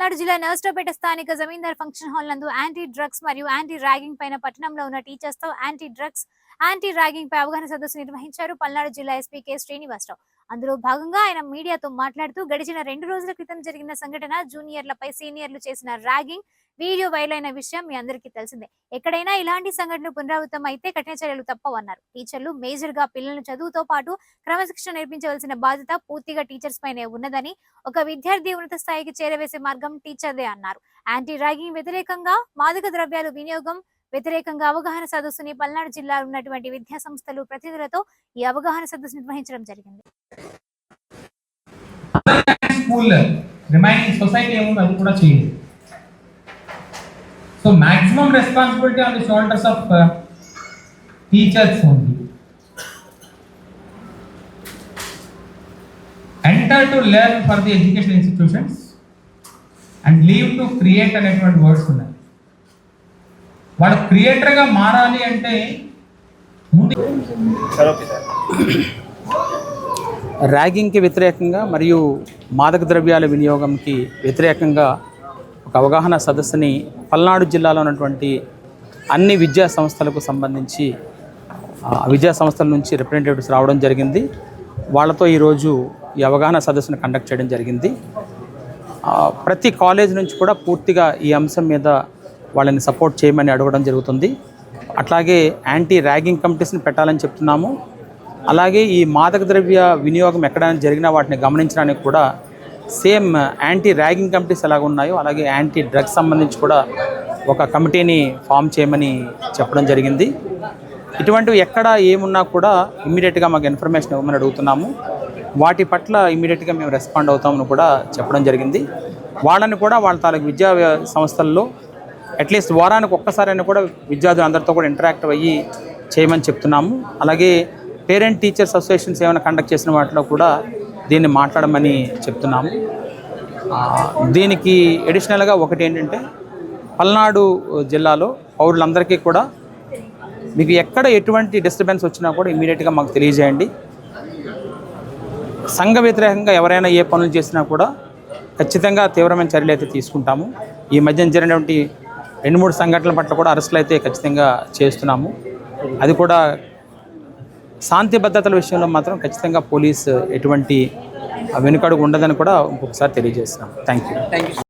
పల్నాడు జిల్లా నర్సరావుపేట స్థానిక జమీందార్ function hall నందు యాంటీ డ్రగ్స్ మరియు యాంటీ ర్యాగింగ్ పైన పట్టణంలో ఉన్న టీచర్స్ తో యాంటీ డ్రగ్స్ యాంటీ ర్యాగింగ్ పై అవగాహన సదస్సు నిర్వహించారు పల్నాడు జిల్లా ఎస్పీ కె శ్రీనివాసరావు. అందులో భాగంగా ఆయన మీడియాతో మాట్లాడుతూ గడిచిన 2 రోజుల క్రితం జరిగిన సంఘటన జూనియర్లపై సీనియర్లు చేసిన ర్యాగింగ్ వీడియో వైరల్ అయిన విషయం మీ అందరికీ తెలిసిందే. ఎక్కడైనా ఇలాంటి సంఘటనలు పునరావృతం అయితే కఠిన చర్యలు తప్పవన్నారు. టీచర్లు మేజర్ గా పిల్లలను చదువుతో పాటు క్రమశిక్షణ నేర్పించవలసిన బాధ్యత పూర్తిగా టీచర్స్ పైనే ఉన్నదని, ఒక విద్యార్థి ఉన్నత స్థాయికి చేరవేసే మార్గం టీచర్దే అన్నారు. యాంటీ ర్యాగింగ్ వ్యతిరేకంగా, మాదక ద్రవ్యాలు వినియోగం వ్యతిరేకంగా అవగాహన సదస్సుని పల్నాడు జిల్లాలో ఉన్నటువంటి విద్యా సంస్థలు ప్రతినిధులతో ఈ అవగాహన సదస్సు నిర్వహించడం జరిగింది. So maximum responsibility on the shoulders of teachers only. Enter to learn for the education institutions and leave to create అనేటువంటి వర్డ్స్ ఉన్నాయి. వాడు క్రియేటర్గా మారాలి అంటే ర్యాగింగ్కి వ్యతిరేకంగా మరియు మాదక ద్రవ్యాల వినియోగంకి వ్యతిరేకంగా ఒక అవగాహన సదస్సుని పల్నాడు జిల్లాలో ఉన్నటువంటి అన్ని విద్యా సంస్థలకు సంబంధించి విద్యా సంస్థల నుంచి రిప్రజెంటేటివ్స్ రావడం జరిగింది. వాళ్ళతో ఈరోజు ఈ అవగాహన సదస్సును కండక్ట్ చేయడం జరిగింది. ప్రతి కాలేజ్ నుంచి కూడా పూర్తిగా ఈ అంశం మీద వాళ్ళని సపోర్ట్ చేయమని అడగడం జరుగుతుంది. అట్లాగే యాంటీ ర్యాగింగ్ కమిటీస్ని పెట్టాలని చెప్తున్నాము. అలాగే ఈ మాదక ద్రవ్య వినియోగం ఎక్కడైనా జరిగినా వాటిని గమనించడానికి కూడా సేమ్ యాంటీ ర్యాగింగ్ కమిటీస్ ఎలాగ ఉన్నాయో అలాగే యాంటీ డ్రగ్స్ సంబంధించి కూడా ఒక కమిటీని ఫామ్ చేయమని చెప్పడం జరిగింది. ఇటువంటివి ఎక్కడ ఏమున్నా కూడా ఇమ్మీడియట్గా మాకు ఇన్ఫర్మేషన్ ఇవ్వమని అడుగుతున్నాము. వాటి పట్ల ఇమ్మీడియట్గా మేము రెస్పాండ్ అవుతామని కూడా చెప్పడం జరిగింది. వాళ్ళని కూడా వాళ్ళ తాలూకు విద్యా సంస్థల్లో అట్లీస్ట్ వారానికి ఒక్కసారైనా కూడా విద్యార్థులు అందరితో కూడా ఇంటరాక్ట్ అయ్యి చేయమని చెప్తున్నాము. అలాగే పేరెంట్ టీచర్స్ అసోసియేషన్స్ ఏమైనా కండక్ట్ చేసిన వాటిలో కూడా దీన్ని మాట్లాడమని చెప్తున్నాము. దీనికి అడిషనల్గా ఒకటి ఏంటంటే పల్నాడు జిల్లాలో పౌరులందరికీ కూడా మీకు ఎక్కడ ఎటువంటి డిస్టర్బెన్స్ వచ్చినా కూడా ఇమ్మీడియట్గా మాకు తెలియజేయండి. సంఘ వ్యతిరేకంగా ఎవరైనా ఏ పనులు చేసినా కూడా ఖచ్చితంగా తీవ్రమైన చర్యలు అయితే తీసుకుంటాము. ఈ మధ్యన జరిగినటువంటి 2-3 సంఘటనల పట్ల కూడా అరెస్టులు అయితే ఖచ్చితంగా చేస్తున్నాము. అది కూడా శాంతి భద్రతల విషయంలో మాత్రం ఖచ్చితంగా పోలీస్ ఎటువంటి వెనుకడుగు ఉండదని కూడా ఇంకొకసారి తెలియజేస్తున్నాం. Thank you.